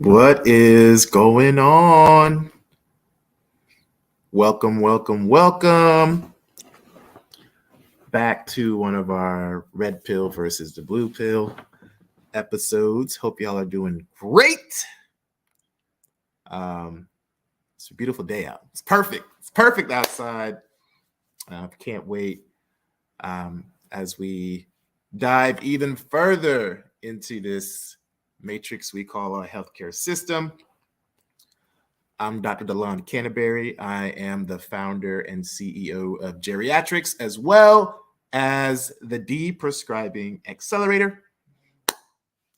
What is going on? Welcome back to one of our red pill versus the blue pill episodes. Hope y'all are doing great. It's a beautiful day out. It's perfect. It's perfect outside. Can't wait as we dive even further into this matrix we call our healthcare system. I'm Dr. DeLon Canterbury. I am the founder and CEO of GeriatrX, as well as the Deprescribing Accelerator.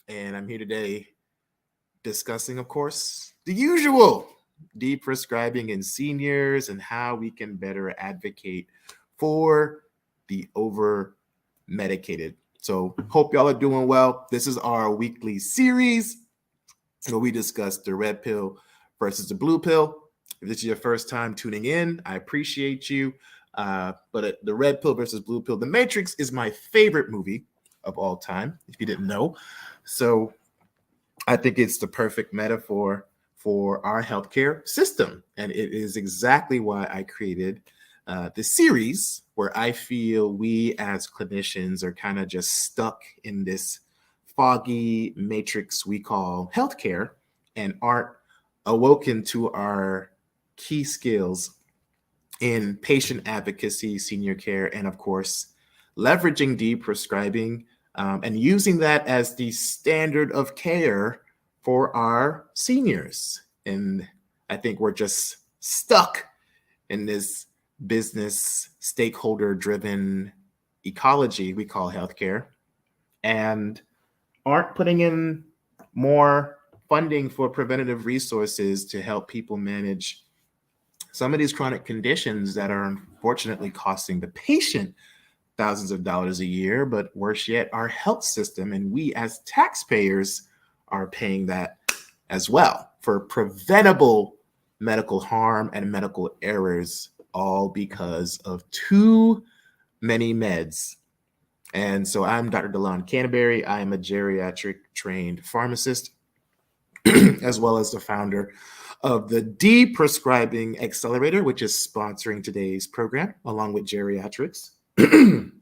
And I'm here today discussing, of course, the usual deprescribing in seniors and how we can better advocate for the over-medicated. So hope y'all are doing well. This is our weekly series where we discuss the red pill versus the blue pill. If this is your first time tuning in, I appreciate you. But the red pill versus blue pill, The Matrix is my favorite movie of all time, if you didn't know. So I think it's the perfect metaphor for our healthcare system. And it is exactly why I created this series where I feel we as clinicians are kind of just stuck in this foggy matrix we call healthcare and aren't awoken to our key skills in patient advocacy, senior care, and of course, leveraging deprescribing and using that as the standard of care for our seniors. And I think we're just stuck in this business stakeholder-driven ecology we call healthcare and aren't putting in more funding for preventative resources to help people manage some of these chronic conditions that are unfortunately costing the patient thousands of dollars a year, but worse yet, our health system and we as taxpayers are paying that as well for preventable medical harm and medical errors, all because of too many meds. And so I'm Dr. DeLon Canterbury. I am a geriatric trained pharmacist, as well as the founder of the Deprescribing Accelerator, which is sponsoring today's program, along with GeriatRx. And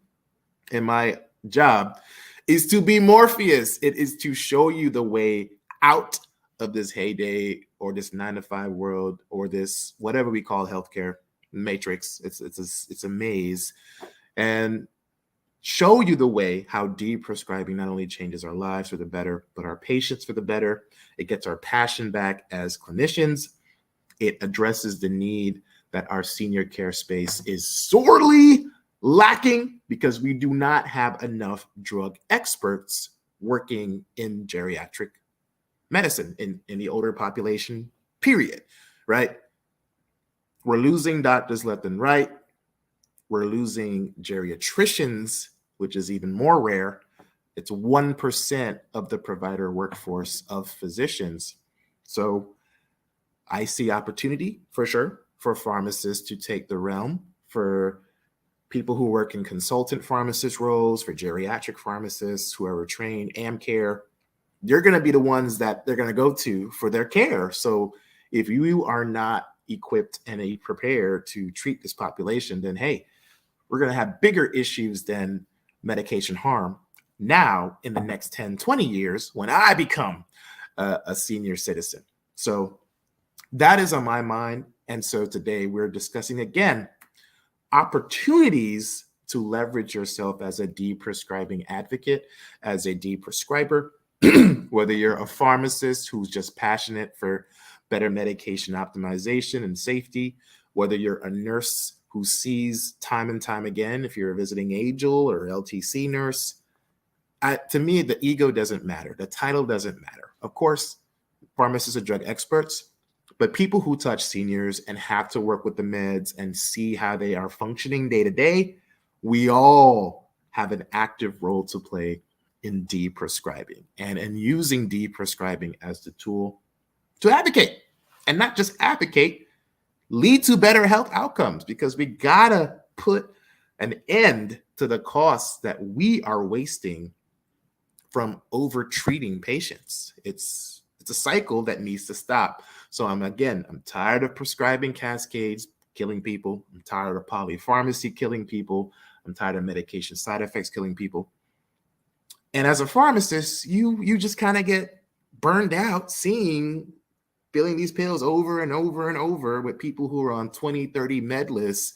my job is to be Morpheus. It is to show you the way out of this heyday or this 9-to-5 world or this whatever we call healthcare matrix. It's a maze, and show you the way how deprescribing not only changes our lives for the better, but our patients for the better. It gets our passion back as clinicians. It addresses the need that our senior care space is sorely lacking because we do not have enough drug experts working in geriatric medicine in the older population, period, right? We're losing doctors left and right. We're losing geriatricians, which is even more rare. It's 1% of the provider workforce of physicians. So I see opportunity for sure for pharmacists to take the realm, for people who work in consultant pharmacist roles, for geriatric pharmacists, whoever trained, AmCare. You're going to be the ones that they're going to go to for their care. So if you are not equipped and prepared to treat this population, then hey, we're going to have bigger issues than medication harm now in the next 10, 20 years when I become a senior citizen. So that is on my mind. And so today we're discussing again, opportunities to leverage yourself as a deprescribing advocate, as a deprescriber, whether you're a pharmacist who's just passionate for better medication optimization and safety, whether you're a nurse who sees time and time again, if you're a visiting AGEL or LTC nurse, to me, the ego doesn't matter. The title doesn't matter. Of course, pharmacists are drug experts, but people who touch seniors and have to work with the meds and see how they are functioning day to day, we all have an active role to play in deprescribing and using deprescribing as the tool to advocate, and not just advocate, lead to better health outcomes, because we gotta put an end to the costs that we are wasting from over treating patients. It's It's a cycle that needs to stop. So I'm tired of prescribing cascades killing people. I'm tired of polypharmacy killing people. I'm tired of medication side effects killing people. And as a pharmacist, you just kind of get burned out filling these pills over and over and over with people who are on 20, 30 med lists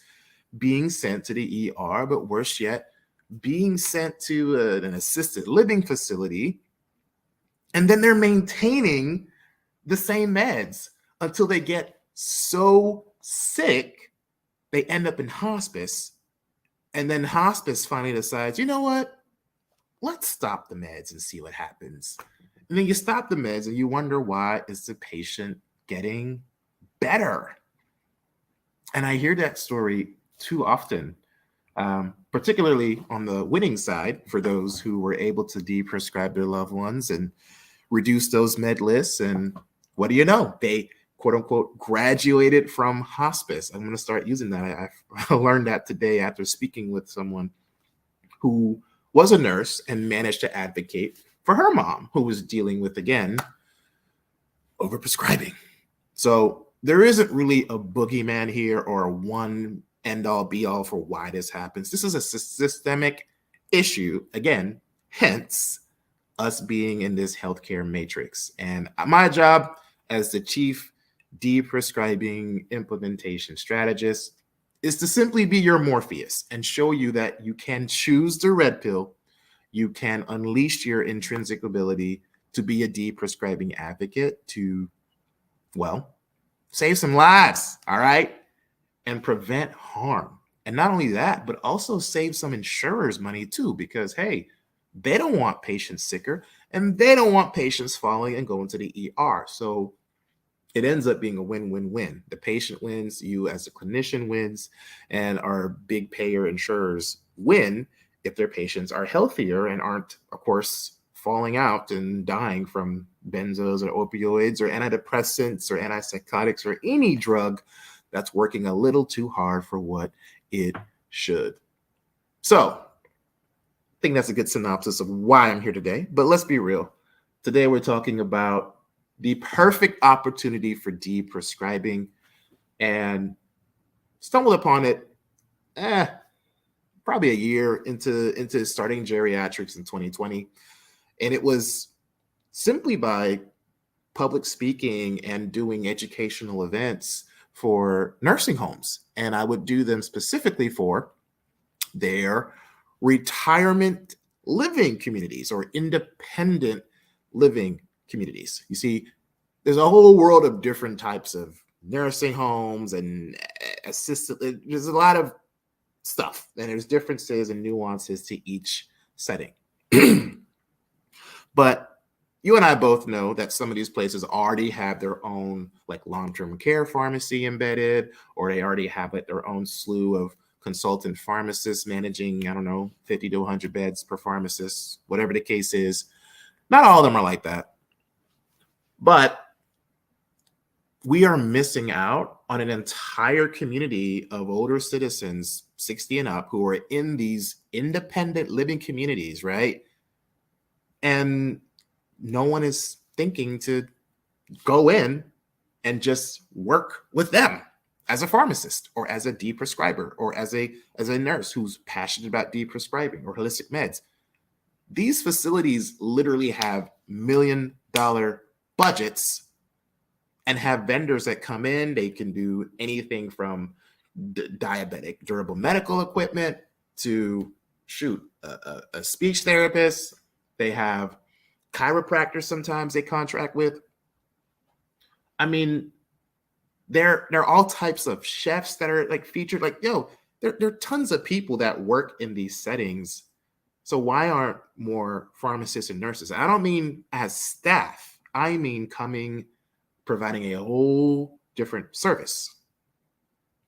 being sent to the ER, but worse yet, being sent to an assisted living facility. And then they're maintaining the same meds until they get so sick, they end up in hospice. And then hospice finally decides, you know what? Let's stop the meds and see what happens. And then you stop the meds and you wonder, why is the patient getting better? And I hear that story too often, particularly on the winning side for those who were able to deprescribe their loved ones and reduce those med lists. And what do you know? They, quote unquote, graduated from hospice. I'm going to start using that. I learned that today after speaking with someone who was a nurse and managed to advocate for her mom, who was dealing with, again, overprescribing. So there isn't really a boogeyman here or a one end all be all for why this happens. This is a systemic issue, again, hence us being in this healthcare matrix. And my job as the chief deprescribing implementation strategist is to simply be your Morpheus and show you that you can choose the red pill. You can unleash your intrinsic ability to be a deprescribing advocate to, well, save some lives, all right, and prevent harm. And not only that, but also save some insurers money too, because, hey, they don't want patients sicker and they don't want patients falling and going to the ER. So it ends up being a win-win-win. The patient wins, you as a clinician wins, and our big payer insurers win if their patients are healthier and aren't, of course, falling out and dying from benzos or opioids or antidepressants or antipsychotics or any drug that's working a little too hard for what it should. So I think that's a good synopsis of why I'm here today. But let's be real. Today we're talking about the perfect opportunity for deprescribing, and stumbled upon it probably a year into starting geriatrics in 2020. And it was simply by public speaking and doing educational events for nursing homes. And I would do them specifically for their retirement living communities or independent living communities. You see, there's a whole world of different types of nursing homes and assisted. There's a lot of stuff, and there's differences and nuances to each setting. But you and I both know that some of these places already have their own like long-term care pharmacy embedded, or they already have like their own slew of consultant pharmacists managing, I don't know, 50 to 100 beds per pharmacist, whatever the case is. Not all of them are like that. But we are missing out on an entire community of older citizens, 60 and up, who are in these independent living communities, right? And no one is thinking to go in and just work with them as a pharmacist or as a deprescriber or as a nurse who's passionate about deprescribing or holistic meds. These facilities literally have $1 million budgets and have vendors that come in. They can do anything from diabetic durable medical equipment to a speech therapist. They have chiropractors sometimes they contract with. I mean, there are all types of chefs that are like featured. Like, there are tons of people that work in these settings. So why aren't more pharmacists and nurses? I don't mean as staff. I mean providing a whole different service.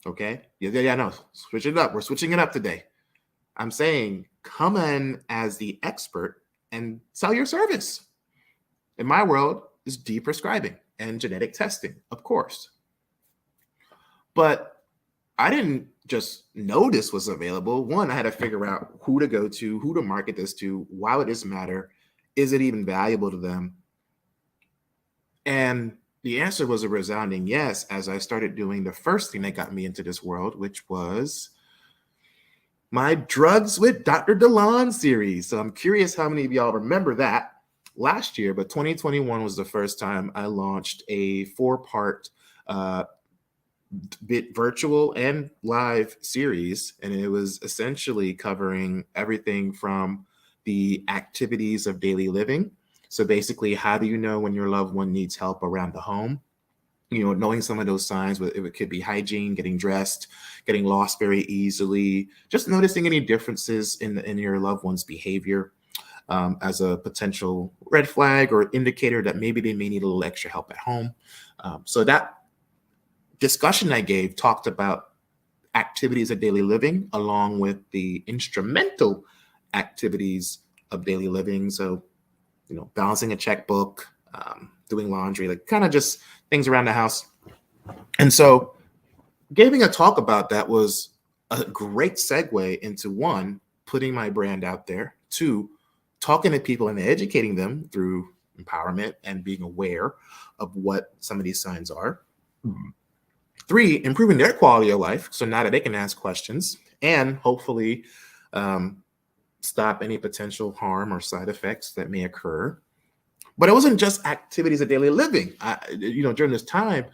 Okay? Yeah, no. Switch it up. We're switching it up today. I'm saying come in as the expert and sell your service. In my world, is deprescribing and genetic testing, of course. But I didn't just know this was available. One, I had to figure out who to go to, who to market this to, why would this matter? Is it even valuable to them? And the answer was a resounding yes, as I started doing the first thing that got me into this world, which was my Drugs with Dr. DeLon series. So I'm curious how many of y'all remember that last year, but 2021 was the first time I launched a 4-part bit virtual and live series. And it was essentially covering everything from the activities of daily living. So basically, how do you know when your loved one needs help around the home? Knowing some of those signs, it could be hygiene, getting dressed, getting lost very easily, just noticing any differences in your loved one's behavior as a potential red flag or indicator that maybe they may need a little extra help at home. So that discussion I gave talked about activities of daily living along with the instrumental activities of daily living. So, balancing a checkbook, doing laundry, like kind of just things around the house. And so giving a talk about that was a great segue into, one, putting my brand out there, two, talking to people and educating them through empowerment and being aware of what some of these signs are. Three, improving their quality of life. So now that they can ask questions and hopefully stop any potential harm or side effects that may occur. But it wasn't just activities of daily living. During this time,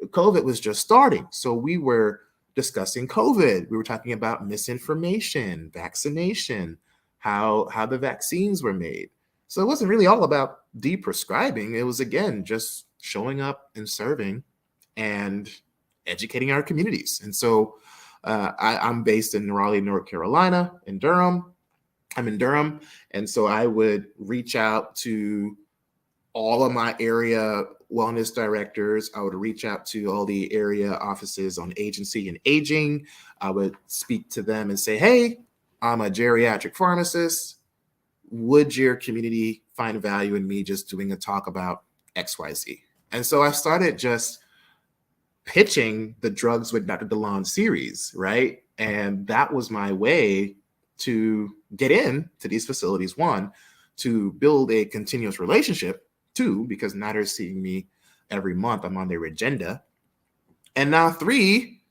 COVID was just starting. So we were discussing COVID. We were talking about misinformation, vaccination, how the vaccines were made. So it wasn't really all about deprescribing. It was, again, just showing up and serving and educating our communities. And so I'm based in Raleigh, North Carolina, in Durham. I'm in Durham. And so I would reach out to all of my area wellness directors. I would reach out to all the area offices on agency and aging. I would speak to them and say, hey, I'm a geriatric pharmacist. Would your community find value in me just doing a talk about XYZ? And so I started just pitching the Drugs with Dr. DeLon series, right? And that was my way to get into these facilities. One, to build a continuous relationship. Two, because now they're seeing me every month. I'm on their agenda. And now three,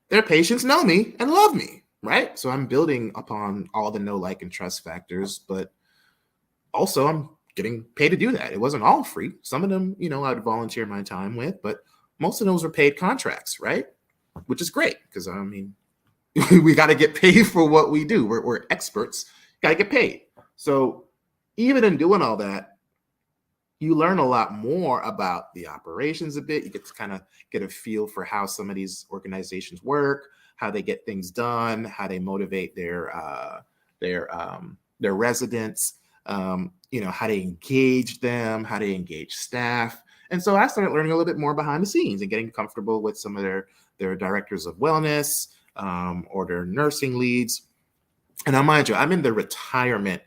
their patients know me and love me, right? So I'm building upon all the know, like, and trust factors, but also I'm getting paid to do that. It wasn't all free. Some of them, I'd volunteer my time with, but most of those were paid contracts, right? Which is great because, we got to get paid for what we do. We're experts, got to get paid. So even in doing all that, you learn a lot more about the operations a bit. You get to kind of get a feel for how some of these organizations work, how they get things done, how they motivate their residents, how they engage them, how they engage staff. And so I started learning a little bit more behind the scenes and getting comfortable with some of their directors of wellness or their nursing leads. And now, mind you, I'm in the retirement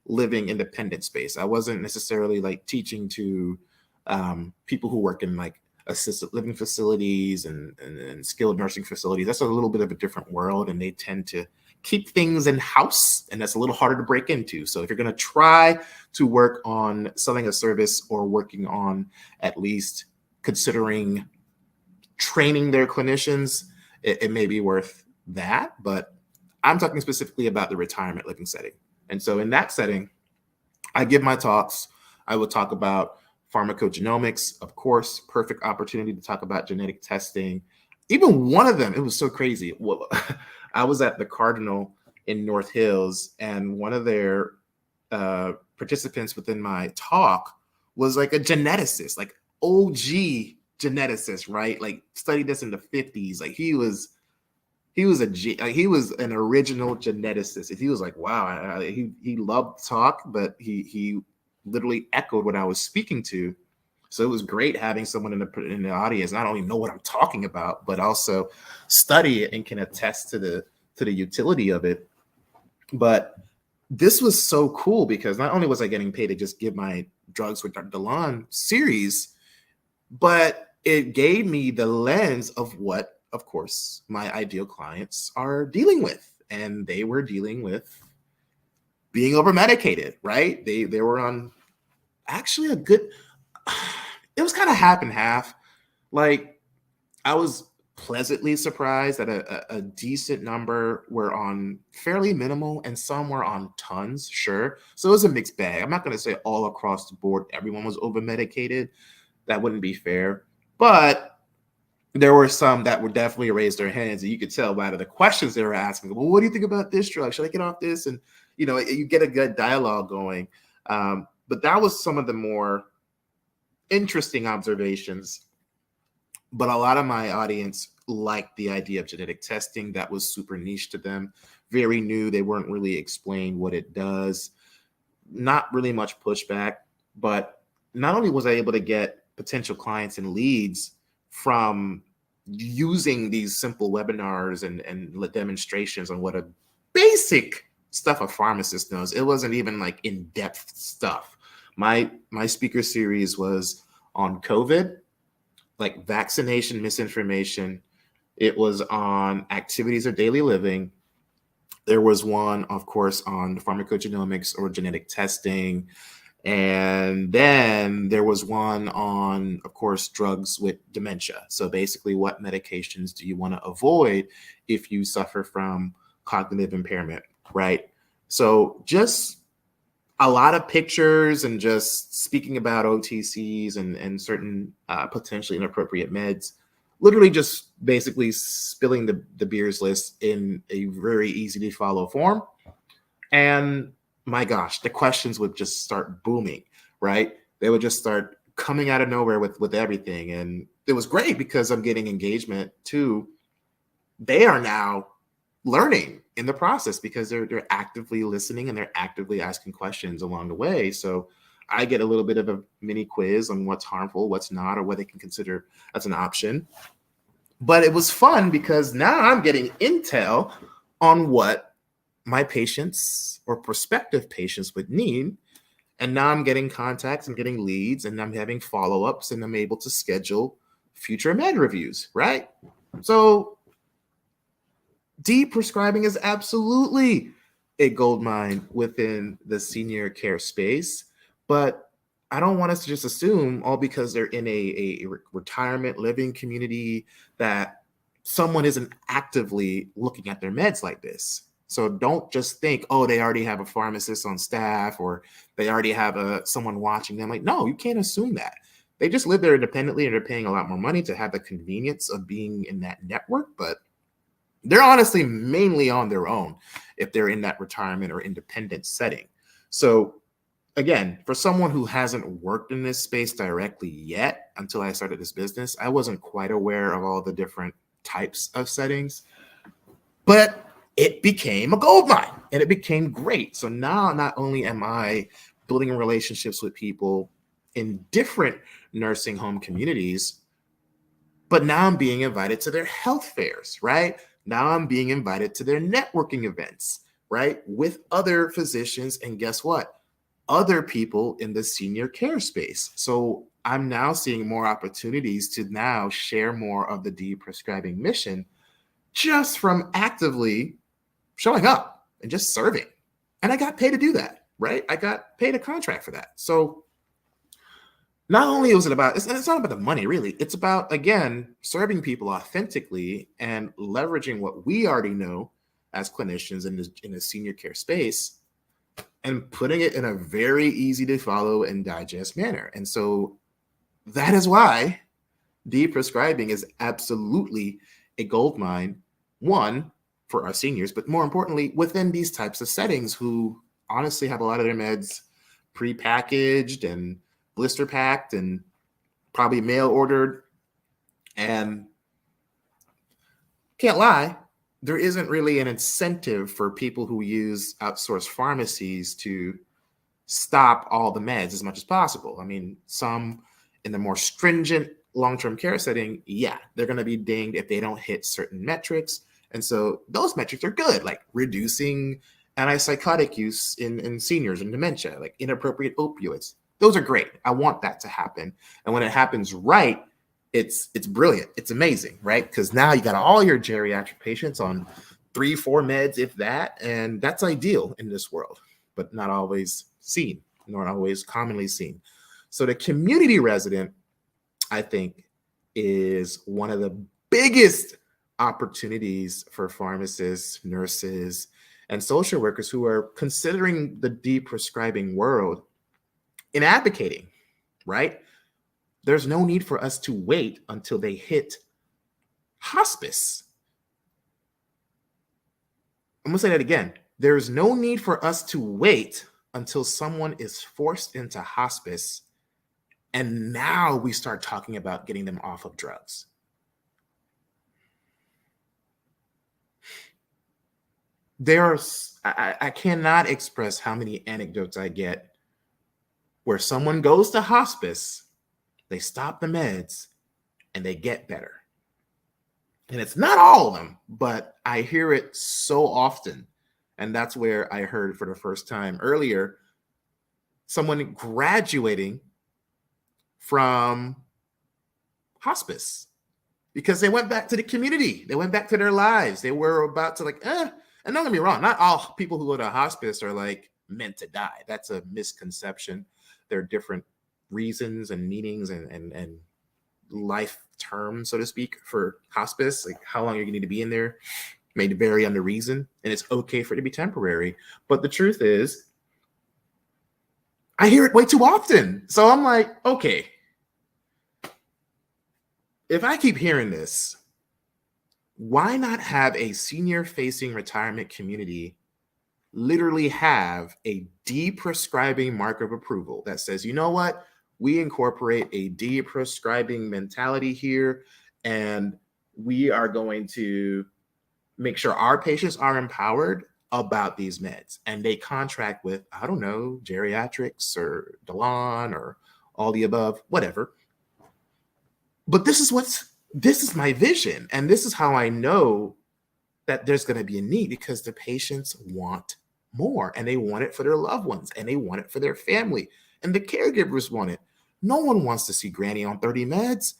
living independent space. I wasn't necessarily like teaching to people who work in like assisted living facilities and skilled nursing facilities. That's a little bit of a different world, and they tend to keep things in house, and that's a little harder to break into. So if you're going to try to work on selling a service or working on at least considering training their clinicians, it may be worth that. But I'm talking specifically about the retirement living setting. And so in that setting, I give my talks. I will talk about pharmacogenomics, of course, perfect opportunity to talk about genetic testing. Even one of them, it was so crazy. Well, I was at the Cardinal in North Hills, and one of their participants within my talk was like a geneticist, like OG geneticist, right? Like studied this in the 50s. Like he was an original geneticist. He was like, wow, he loved talk, but he literally echoed what I was speaking to. So it was great having someone in the audience not only know what I'm talking about, but also study it and can attest to the utility of it. But this was so cool because not only was I getting paid to just give my Drugs with Dr. DeLon series, but it gave me the lens of what, of course, my ideal clients are dealing with. And they were dealing with being over medicated, right? They were on actually it was kind of half and half. Like, I was pleasantly surprised that a decent number were on fairly minimal and some were on tons, sure. So it was a mixed bag. I'm not going to say all across the board everyone was over medicated. That wouldn't be fair. But there were some that would definitely raise their hands, and you could tell by the questions they were asking. Well, what do you think about this drug? Should I get off this? And you get a good dialogue going. But that was some of the more interesting observations. But a lot of my audience liked the idea of genetic testing. That was super niche to them, very new. They weren't really explained what it does. Not really much pushback, but not only was I able to get potential clients and leads from using these simple webinars and demonstrations on what a basic stuff a pharmacist knows. It wasn't even like in-depth stuff. My speaker series was on COVID, like vaccination misinformation. It was on activities of daily living. There was one, of course, on pharmacogenomics or genetic testing. And then there was one on, of course, drugs with dementia. So basically, what medications do you want to avoid if you suffer from cognitive impairment, right? So just a lot of pictures and just speaking about OTCs and certain potentially inappropriate meds, literally just basically spilling the beers list in a very easy to follow form. And my gosh, the questions would just start booming, right? They would just start coming out of nowhere with everything. And it was great because I'm getting engagement too. They are now learning in the process because they're actively listening and they're actively asking questions along the way. So I get a little bit of a mini quiz on what's harmful, what's not, or what they can consider as an option. But it was fun because now I'm getting intel on what my patients or prospective patients would need. And now I'm getting contacts, I'm getting leads, and I'm having follow-ups, and I'm able to schedule future med reviews, right? So deprescribing is absolutely a gold mine within the senior care space, but I don't want us to just assume all because they're in a retirement living community that someone isn't actively looking at their meds like this. So don't just think, oh, they already have a pharmacist on staff or they already have someone watching them. Like, no, you can't assume that. They just live there independently and they're paying a lot more money to have the convenience of being in that network. But they're honestly mainly on their own if they're in that retirement or independent setting. So again, for someone who hasn't worked in this space directly yet until I started this business, I wasn't quite aware of all the different types of settings. But it became a gold mine and it became great. So now not only am I building relationships with people in different nursing home communities, but now I'm being invited to their health fairs, right? Now I'm being invited to their networking events, right? With other physicians. And guess what? Other people in the senior care space. So I'm now seeing more opportunities to now share more of the deprescribing mission just from actively showing up and just serving. And I got paid to do that, right? I got paid a contract for that. So not only was it about, it's not about the money really. It's about, again, serving people authentically and leveraging what we already know as clinicians in the senior care space and putting it in a very easy to follow and digest manner. And so that is why deprescribing is absolutely a gold mine, one, for our seniors, but more importantly, within these types of settings who honestly have a lot of their meds pre-packaged and blister packed and probably mail ordered. And can't lie, there isn't really an incentive for people who use outsourced pharmacies to stop all the meds as much as possible. I mean, some in the more stringent long-term care setting, yeah, they're going to be dinged if they don't hit certain metrics. And so those metrics are good, like reducing antipsychotic use in seniors and dementia, like inappropriate opioids. Those are great. I want that to happen. And when it happens right, it's brilliant. It's amazing, right? Because now you got all your geriatric patients on 3-4 meds, if that, and that's ideal in this world, but not always seen, nor always commonly seen. So the community resident I think, is one of the biggest opportunities for pharmacists, nurses, and social workers who are considering the deprescribing world in advocating, right? There's no need for us to wait until they hit hospice. I'm going to say that again. There's no need for us to wait until someone is forced into hospice, and now we start talking about getting them off of drugs. I cannot express how many anecdotes I get where someone goes to hospice, they stop the meds, and they get better. And it's not all of them, but I hear it so often. And that's where I heard for the first time earlier, someone graduating from hospice because they went back to the community. They went back to their lives. They were about to and don't get me wrong, not all people who go to hospice are like meant to die. That's a misconception. There are different reasons and meanings and life terms, so to speak, for hospice. Like how long you're going to need to be in there may vary on the reason, and it's okay for it to be temporary. But the truth is, I hear it way too often. So I'm like, okay, if I keep hearing this, why not have a senior-facing retirement community literally have a deprescribing mark of approval that says, you know what? We incorporate a deprescribing mentality here, and we are going to make sure our patients are empowered about these meds. And they contract with, I don't know, Geriatrics or Delon or all the above, whatever. But this is my vision. And this is how I know that there's going to be a need, because the patients want more, and they want it for their loved ones, and they want it for their family, and the caregivers want it. No one wants to see granny on 30 meds.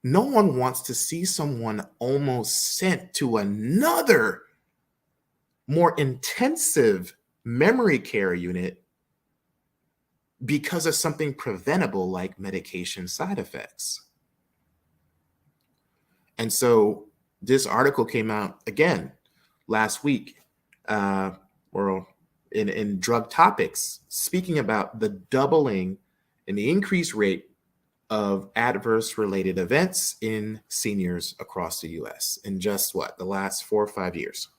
No one wants to see someone almost sent to another more intensive memory care unit because of something preventable like medication side effects. And so this article came out again last week, or in Drug Topics, speaking about the doubling and the increased rate of adverse related events in seniors across the US in just the last 4 or 5 years.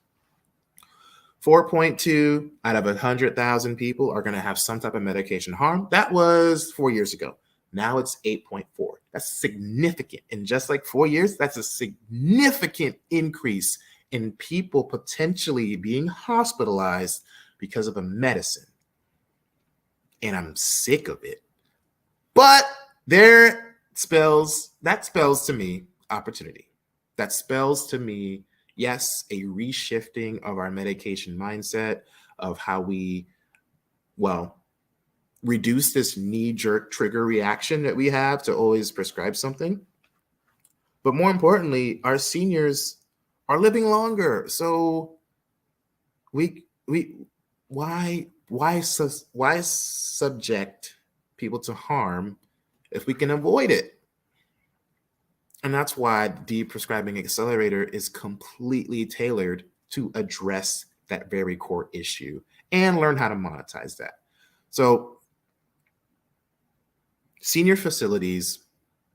4.2 out of 100,000 people are going to have some type of medication harm. That was 4 years ago. Now it's 8.4. That's significant. In just like 4 years, that's a significant increase in people potentially being hospitalized because of a medicine. And I'm sick of it. But that spells to me opportunity. That spells to me, yes, a reshifting of our medication mindset, of how we, reduce this knee-jerk trigger reaction that we have to always prescribe something. But more importantly, our seniors are living longer. So why subject people to harm if we can avoid it? And that's why the Deprescribing Accelerator is completely tailored to address that very core issue and learn how to monetize that. So senior facilities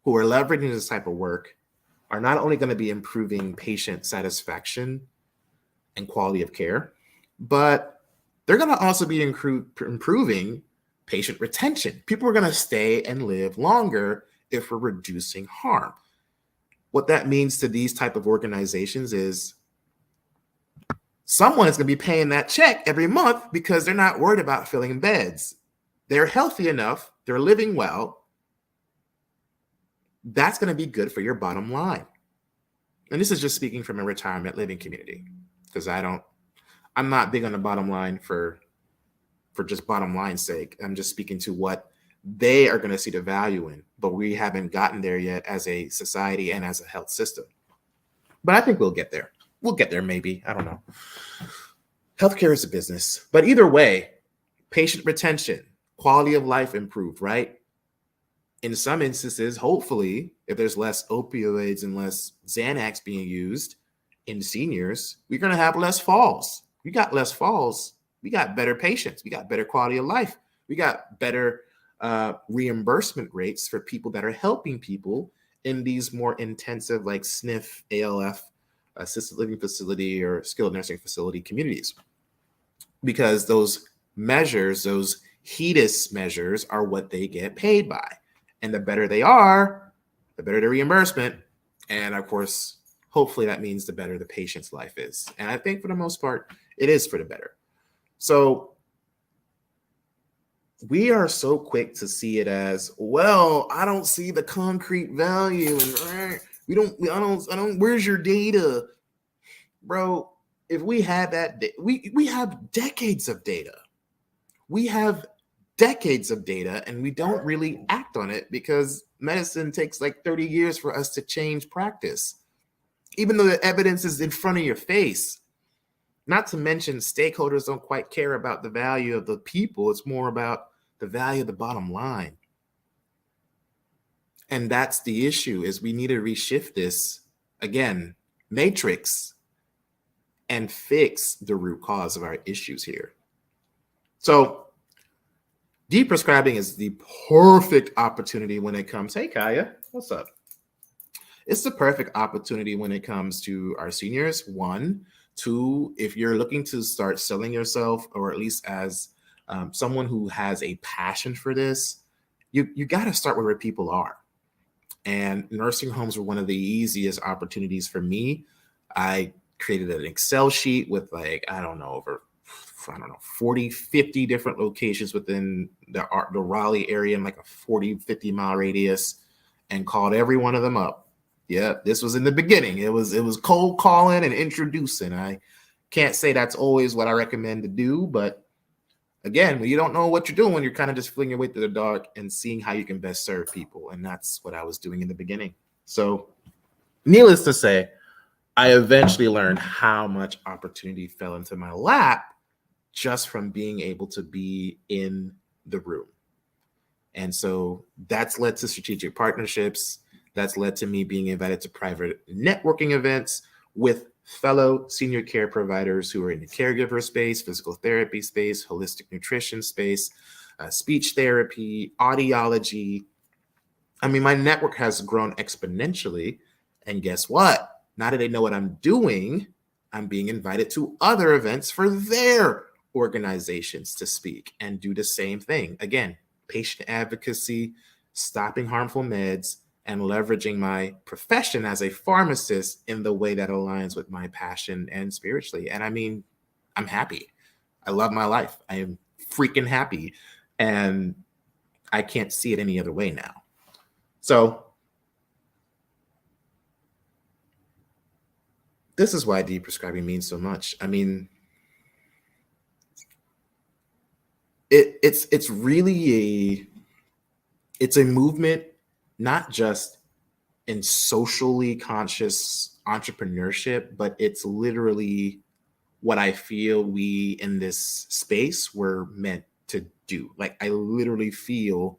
who are leveraging this type of work are not only going to be improving patient satisfaction and quality of care, but they're going to also be improving patient retention. People are going to stay and live longer if we're reducing harm. What that means to these type of organizations is someone is going to be paying that check every month because they're not worried about filling beds. They're healthy enough. They're living well. That's going to be good for your bottom line. And this is just speaking from a retirement living community, because I'm not big on the bottom line for just bottom line's sake. I'm just speaking to what they are going to see the value in, but we haven't gotten there yet as a society and as a health system. But I think we'll get there. We'll get there, maybe. I don't know. Healthcare is a business. But either way, patient retention, quality of life improved, right? in some instances, hopefully, if there's less opioids and less Xanax being used in seniors, we're going to have less falls. We got less falls. We got better patients. We got better quality of life. We got better reimbursement rates for people that are helping people in these more intensive, like SNF, ALF, assisted living facility, or skilled nursing facility communities. Because those measures, those HEDIS measures, are what they get paid by. And the better they are, the better the reimbursement. And of course, hopefully that means the better the patient's life is. And I think for the most part, it is for the better. So we are so quick to see it as, well, I don't see the concrete value, and I don't, where's your data? Bro, if we had that, we have decades of data. We have decades of data, and we don't really act on it because medicine takes like 30 years for us to change practice, even though the evidence is in front of your face. Not to mention, stakeholders don't quite care about the value of the people. It's more about the value of the bottom line. And that's the issue, is we need to reshift this, again, matrix, and fix the root cause of our issues here. So deprescribing is the perfect opportunity when it comes. Hey, Kaya, what's up? It's the perfect opportunity when it comes to our seniors. 1, 2, if you're looking to start selling yourself, or at least as someone who has a passion for this, you got to start where people are. And nursing homes were one of the easiest opportunities for me. I created an Excel sheet with like, over 40, 50 different locations within the Raleigh area in like a 40, 50 mile radius, and called every one of them up. Yeah, this was in the beginning. It was cold calling and introducing. I can't say that's always what I recommend to do, but again, when you don't know what you're doing, you're kind of just feeling your way through the dark and seeing how you can best serve people. And that's what I was doing in the beginning. So needless to say, I eventually learned how much opportunity fell into my lap just from being able to be in the room. And so that's led to strategic partnerships. That's led to me being invited to private networking events with fellow senior care providers who are in the caregiver space, physical therapy space, holistic nutrition space, speech therapy, audiology. I mean, my network has grown exponentially. And guess what? Now that they know what I'm doing, I'm being invited to other events for their organizations to speak and do the same thing. Again, patient advocacy, stopping harmful meds, and leveraging my profession as a pharmacist in the way that aligns with my passion and spiritually. And I mean, I'm happy. I love my life. I am freaking happy. And I can't see it any other way now. So this is why deprescribing means so much. I mean, it's really a movement, not just in socially conscious entrepreneurship, but it's literally what I feel we in this space were meant to do. Like, I literally feel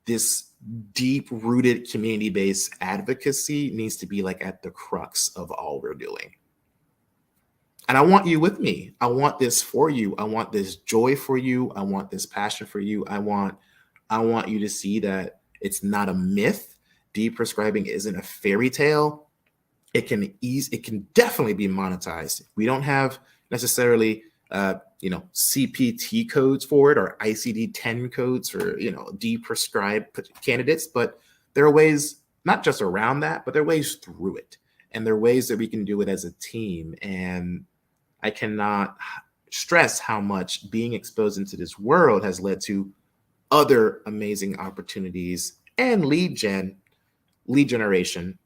this deep-rooted community-based advocacy needs to be like at the crux of all we're doing. And I want you with me. I want this for you. I want this joy for you. I want this passion for you. I want you to see that it's not a myth. Deprescribing isn't a fairy tale. It can definitely be monetized. We don't have necessarily CPT codes for it, or ICD-10 codes for deprescribed candidates, but there are ways not just around that, but there are ways through it, and there are ways that we can do it as a team. And I cannot stress how much being exposed into this world has led to other amazing opportunities and lead generation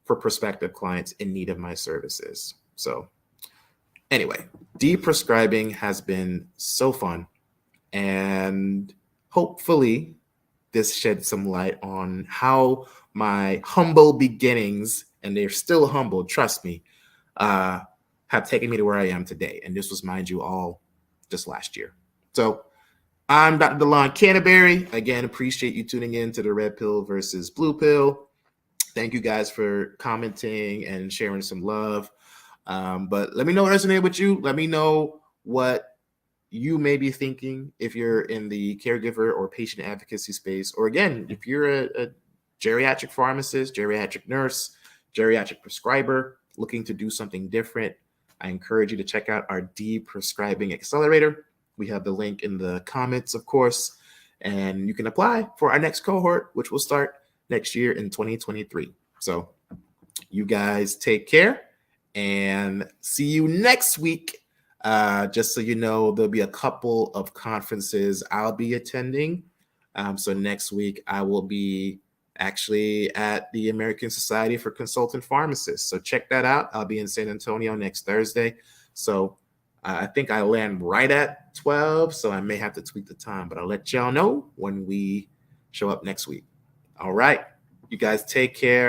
for prospective clients in need of my services. So anyway, deprescribing has been so fun, and hopefully this sheds some light on how my humble beginnings, and they're still humble, trust me, have taken me to where I am today. And this was, mind you, all just last year. So I'm Dr. DeLon Canterbury. Again, appreciate you tuning in to the Red Pill versus Blue Pill. Thank you guys for commenting and sharing some love. But let me know what resonated with you. Let me know what you may be thinking if you're in the caregiver or patient advocacy space, or again, if you're a geriatric pharmacist, geriatric nurse, geriatric prescriber looking to do something different. I encourage you to check out our Deprescribing Accelerator. We have the link in the comments, of course, and you can apply for our next cohort, which will start next year in 2023. So you guys take care and see you next week. Just so you know, there'll be a couple of conferences I'll be attending. So next week I will be actually at the American Society for Consultant Pharmacists. So check that out. I'll be in San Antonio next Thursday. So I think I land right at 12, so I may have to tweak the time, but I'll let y'all know when we show up next week. All right. You guys take care.